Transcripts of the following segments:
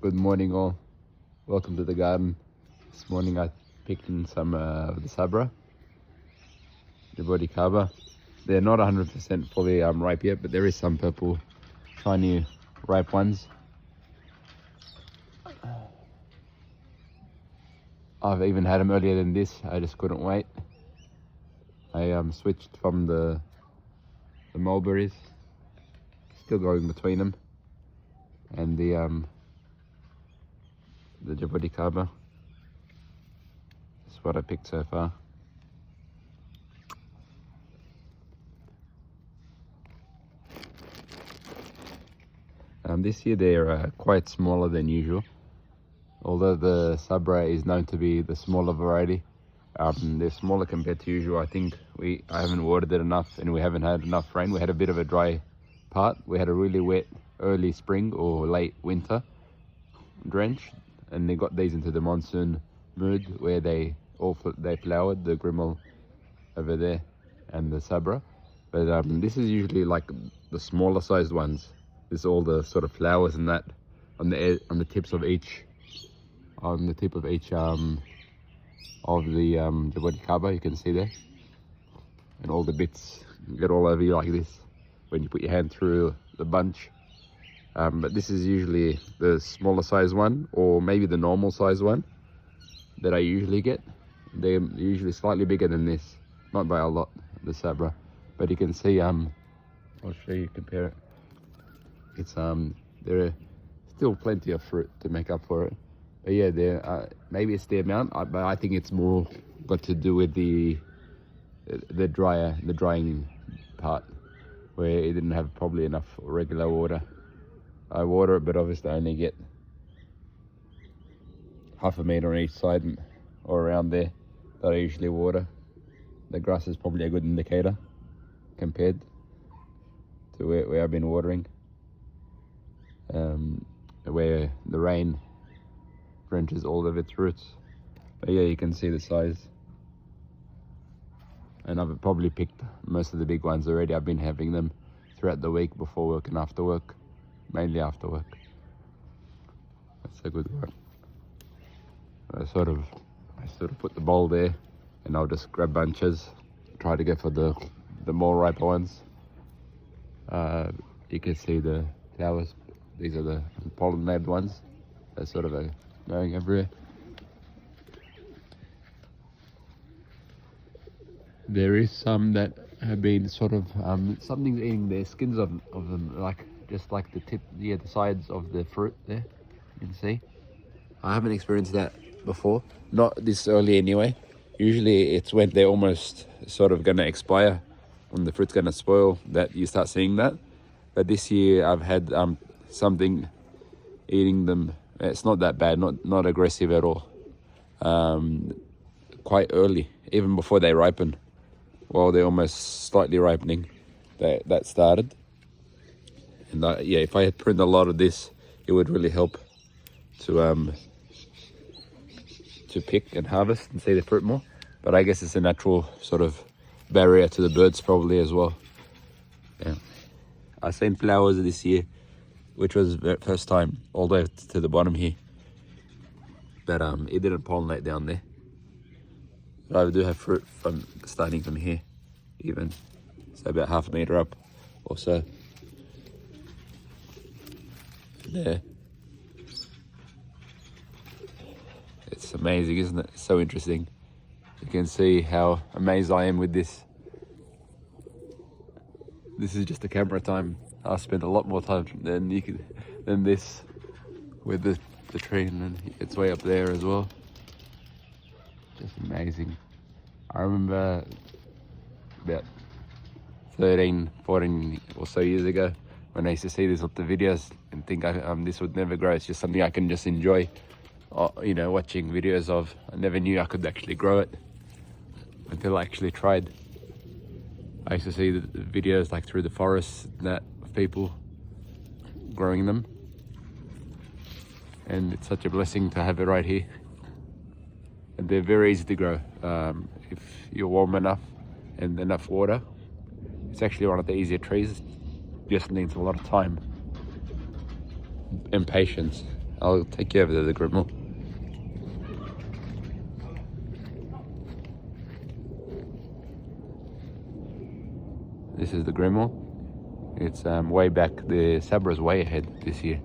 Good morning all. Welcome to the garden. This morning I picked in some of the Sabra, Jabuticaba. They're not 100% fully ripe yet, but there is some purple, shiny, ripe ones. I've even had them earlier than this. I just couldn't wait. I switched from the mulberries, still going between them, and the Jabuticaba. That's what I picked so far. This year they're quite smaller than usual. Although the Sabra is known to be the smaller variety, they're smaller compared to usual. I think I haven't watered it enough and we haven't had enough rain. We had a bit of a dry part. We had a really wet early spring or late winter drench, and they got these into the monsoon mood where they flowered, the Grimal over there and the Sabra. But this is usually like the smaller sized ones. This is all the sort of flowers and that on the tips of each of the Jaboticaba, you can see there, and all the bits get all over you like this when you put your hand through the bunch. But this is usually the smaller size one, or maybe the normal size one that I usually get. They're usually slightly bigger than this, not by a lot, the Sabra. But you can see, I'll show you, compare it. It's there are still plenty of fruit to make up for it. But yeah, there maybe it's the amount, but I think it's more got to do with the drying part, where it didn't have probably enough regular water. I water it, but obviously I only get half a meter on each side or around there that I usually water. The grass is probably a good indicator compared to where I've been watering, where the rain drenches all of its roots. But yeah, you can see the size, and I've probably picked most of the big ones already. I've been having them throughout the week, before work and after work, mainly after work. That's a good one. I sort of put the bowl there, and I'll just grab bunches, try to go for the more riper ones. You can see the flowers. These are the pollinated ones. They're sort of going everywhere. There is some that have been sort of something's eating their skins of them, like just like the tip, the sides of the fruit there. You can see. I haven't experienced that before, not this early anyway. Usually it's when they're almost sort of going to expire, when the fruit's going to spoil, that you start seeing that. But this year I've had something eating them. It's not that bad, not aggressive at all. Quite early, even before they ripen, while they're almost slightly ripening, that started. And yeah, if I had pruned a lot of this, it would really help to pick and harvest and see the fruit more. But I guess it's a natural sort of barrier to the birds probably as well. Yeah, I've seen flowers this year, which was the first time, all the way to the bottom here, but it didn't pollinate down there. But I do have fruit from starting from here, even, so about half a meter up or so. There. It's amazing, isn't it? It's so interesting. You can see how amazed I am with this. This is just a camera time. I spent a lot more time than this with the tree, and then it's way up there as well. Just amazing. I remember about 13, 14 or so years ago when I used to see these up the videos and think this would never grow. It's just something I can just enjoy, you know, watching videos of. I never knew I could actually grow it until I actually tried. I used to see the videos like through the forest and that, of people growing them, and it's such a blessing to have it right here. And they're very easy to grow if you're warm enough and enough water. It's actually one of the easier trees. Just needs a lot of time and patience. I'll take you over to the Grimal. This is the Grimal. It's way back. The Sabra's way ahead this year.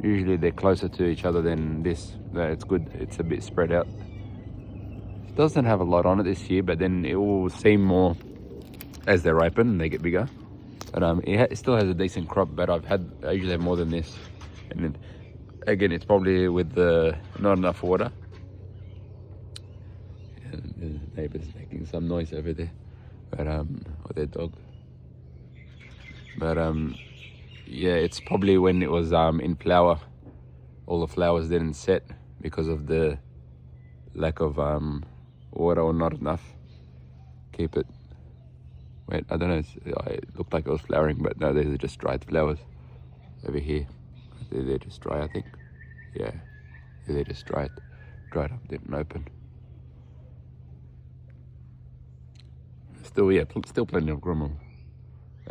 Usually they're closer to each other than this. It's good. It's a bit spread out. It doesn't have a lot on it this year, but then it will seem more as they ripen and they get bigger. But it still has a decent crop. But I usually have more than this. And then, again, it's probably with not enough water. And the neighbour's making some noise over there, but or their dog. But yeah, it's probably when it was in flower, all the flowers didn't set because of the lack of water or not enough. Keep it. Wait, I don't know. It looked like it was flowering, but no, these are just dried flowers over here. They're just dry, I think. Yeah, they're just dried up, didn't open. Still, yeah, still plenty of Grimal.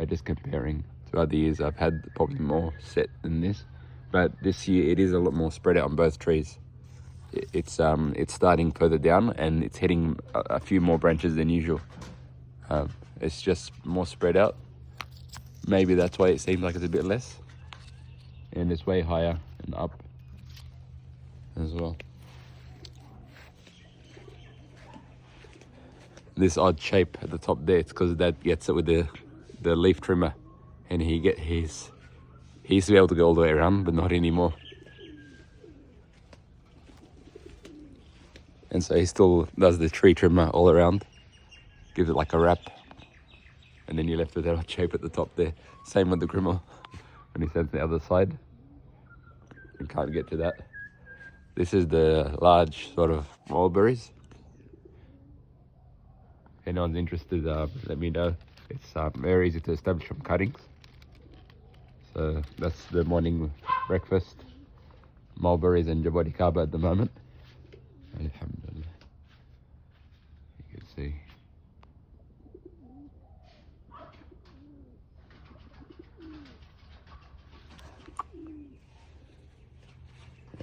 Just comparing to other years, I've had probably more set than this, but this year it is a lot more spread out on both trees. It's starting further down and it's hitting a few more branches than usual. It's just more spread out. Maybe that's why it seems like it's a bit less. And it's way higher and up as well. This odd shape at the top there, it's because Dad gets it with the leaf trimmer, and he used to be able to go all the way around, but not anymore. And so he still does the tree trimmer all around, gives it like a wrap, and then you're left with that odd shape at the top there. Same with the Grimal, when he sends the other side. You can't get to that. This is the large sort of mulberries. If anyone's interested, let me know. It's very easy to establish from cuttings. So that's the morning breakfast. Mulberries and Jabuticaba at the moment. Alhamdulillah. You can see.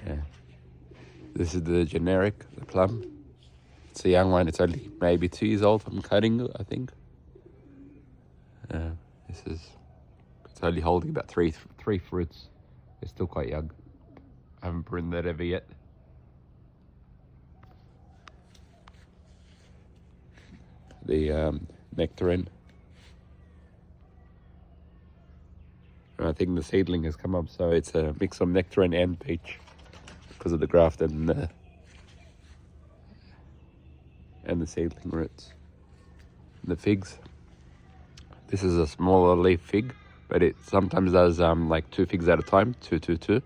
Yeah. This is the generic, the plum. It's a young one. It's only maybe 2 years old from cutting, I think. It's only holding about three fruits. It's still quite young. I haven't pruned that ever yet. The nectarine. And I think the seedling has come up, so it's a mix of nectarine and peach because of the graft and the seedling roots. The figs. This is a smaller leaf fig, but it sometimes does like 2 figs at a time, 2. The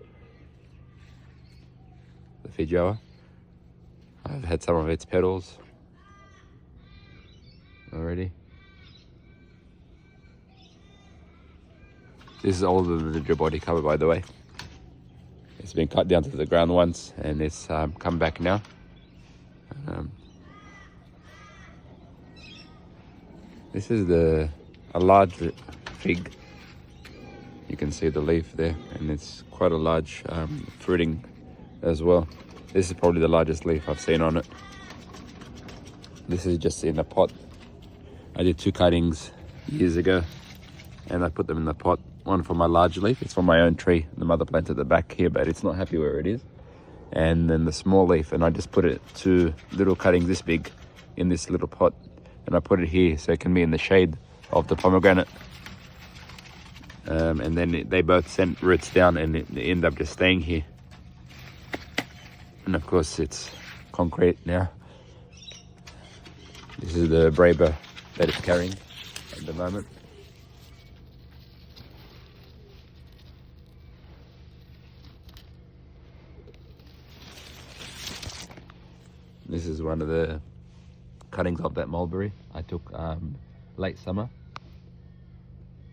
Feijoa. I've had some of its petals already. This is older than the Jaboticaba, by the way. It's been cut down to the ground once, and it's come back now. This is a large fig. You can see the leaf there, and it's quite a large fruiting as well. This is probably the largest leaf I've seen on it. This is just in a pot. I did 2 cuttings years ago, and I put them in the pot. One for my large leaf, it's from my own tree, the mother plant at the back here, but it's not happy where it is. And then the small leaf, and I just put it 2 little cuttings this big in this little pot, and I put it here so it can be in the shade of the pomegranate. And then they both sent roots down, and they end up just staying here. And of course it's concrete now. This is the Grape that it's carrying at the moment. This is one of the cuttings of that mulberry I took late summer.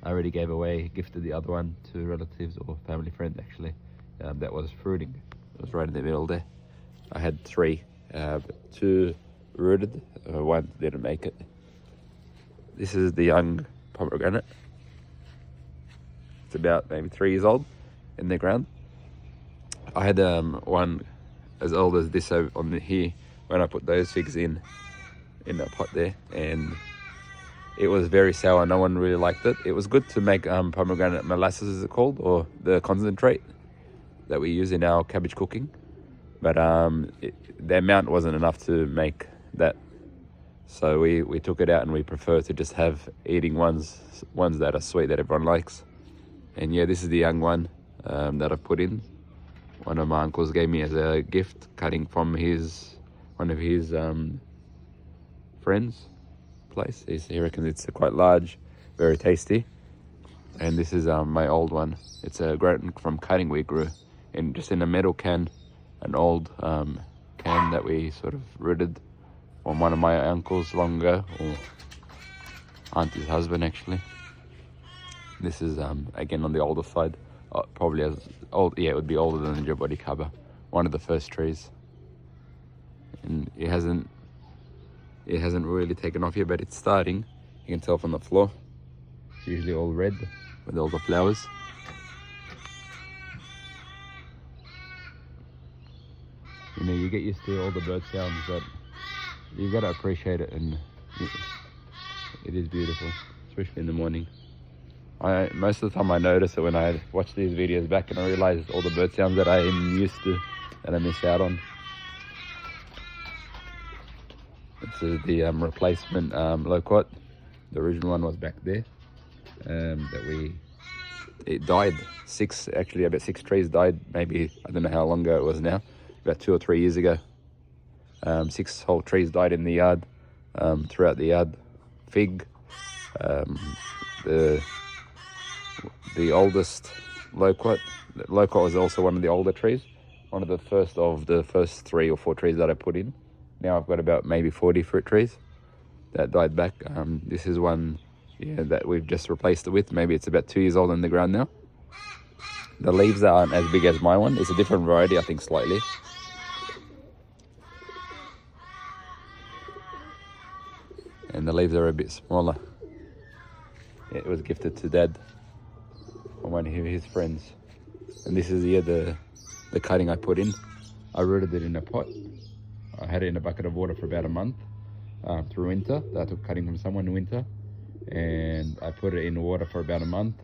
I already gifted the other one to relatives or family friends actually. That was fruiting. It was right in the middle there. I had 3, but 2 rooted, 1 didn't make it. This is the young pomegranate. It's about maybe 3 years old in the ground. I had one as old as this on here when I put those figs in that pot there, and it was very sour. No one really liked it. It was good to make pomegranate molasses, is it called, or the concentrate that we use in our cabbage cooking, but the amount wasn't enough to make that, so we took it out, and we prefer to just have eating ones that are sweet that everyone likes. And yeah, this is the young one that I've put in. One of my uncles gave me as a gift, cutting from one of his friends' place. He reckons it's quite large, very tasty. And this is my old one. It's a grape from cutting we grew just in a metal can, an old can that we sort of rooted from one of my uncles long ago, or auntie's husband actually. This is again on the older side, probably as old. Yeah, it would be older than the Jabuticaba, one of the first trees. And it hasn't really taken off yet, but it's starting. You can tell from the floor. It's usually all red with all the flowers. You know, you get used to all the bird sounds, but you've got to appreciate it, and it is beautiful, especially in the morning. Most of the time I notice it when I watch these videos back, and I realize all the bird sounds that I'm used to, that I miss out on. This is the replacement Loquat. The original one was back there. It died. About six trees died. Maybe, I don't know how long ago it was now. About 2 or 3 years ago. 6 whole trees died in the yard, throughout the yard. Fig, the oldest Loquat. Loquat was also one of the older trees. One of the first 3 or 4 trees that I put in. Now I've got about maybe 40 fruit trees that died back. This is one that we've just replaced it with. Maybe it's about 2 years old in the ground now. The leaves aren't as big as my one. It's a different variety, I think, slightly. And the leaves are a bit smaller. It was gifted to Dad from one of his friends. And this is the cutting I put in. I rooted it in a pot. I had it in a bucket of water for about a month through winter. I took cutting from someone in winter, and I put it in water for about a month,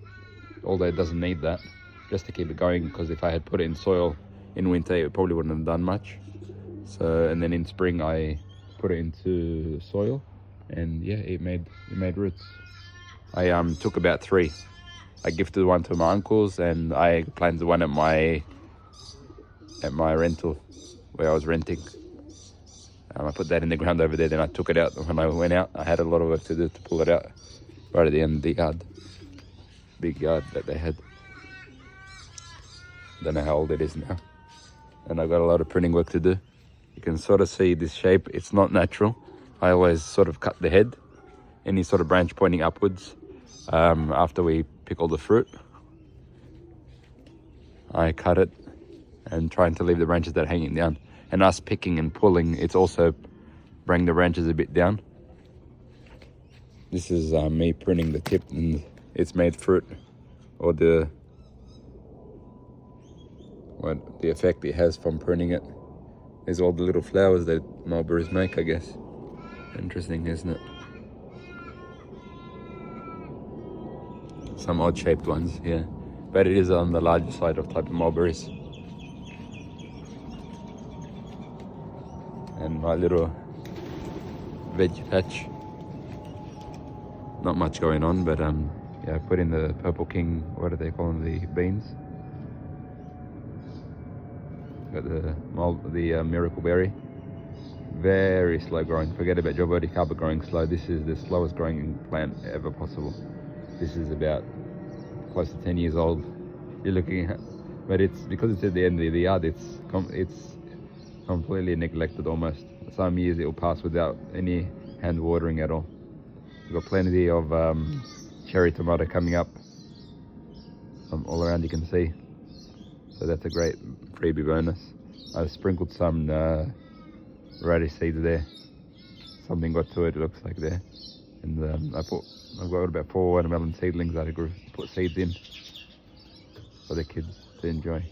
although it doesn't need that, just to keep it going, because if I had put it in soil in winter, it probably wouldn't have done much. So, and then in spring I put it into soil, and yeah, it made roots. I took about 3. I gifted one to my uncles, and I planted one at my rental where I was renting. I put that in the ground over there, then I took it out. When I went out, I had a lot of work to do to pull it out right at the end of the yard. Big yard that they had. Don't know how old it is now. And I've got a lot of pruning work to do. You can sort of see this shape. It's not natural. I always sort of cut the head, any sort of branch pointing upwards, after we pick all the fruit. I cut it and trying to leave the branches that are hanging down. And us picking and pulling, it's also bring the branches a bit down. This is me pruning the tip, and it's made fruit, or the effect it has from pruning it. There's all the little flowers that mulberries make, I guess. Interesting, isn't it? Some odd shaped ones, yeah. But it is on the larger side of type of mulberries. And my little veg patch. Not much going on, but yeah, I put in the Purple King, what do they call them, the beans. Got the miracle berry. Very slow growing. Forget about Jabuticaba growing slow. This is the slowest growing plant ever possible. This is about close to 10 years old. You're looking at, but it's because it's at the end of the yard. It's completely neglected almost. Some years it will pass without any hand watering at all. We've got plenty of cherry tomato coming up all around, you can see. So that's a great freebie bonus. I've sprinkled some radish seeds there. Something got to it, it looks like there. And I've got about 4 watermelon seedlings that I grew. Put seeds in for the kids to enjoy.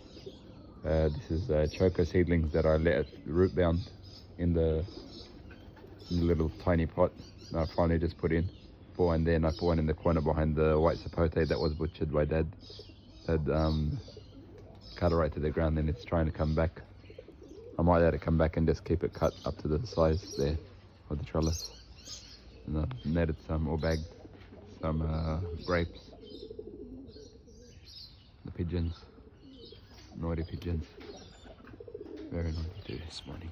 This is choco seedlings that I let root bound in the little tiny pot that I finally just put in. And then I put one in the corner behind the white sapote that was butchered by Dad. Dad cut it right to the ground, and it's trying to come back. I might let it come back and just keep it cut up to the size there of the trellis. And I've netted some, or bagged some grapes. The pigeons, naughty pigeons, very naughty too this morning.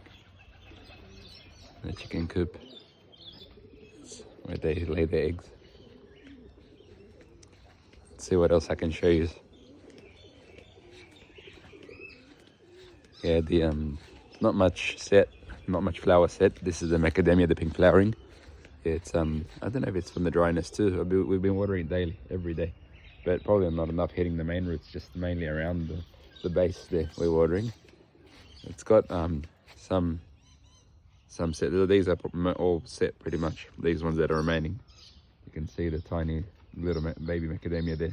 The chicken coop, where they lay their eggs. Let's see what else I can show you. Yeah, not much flower set. This is the macadamia, the pink flowering. It's I don't know if it's from the dryness too. We've been watering daily, every day, but probably not enough hitting the main roots, just mainly around the base there we're watering. It's got some set. These are all set pretty much. These ones that are remaining, you can see the tiny little baby macadamia there.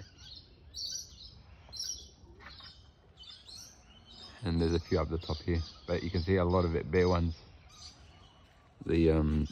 And there's a few up the top here, but you can see a lot of it bare ones. The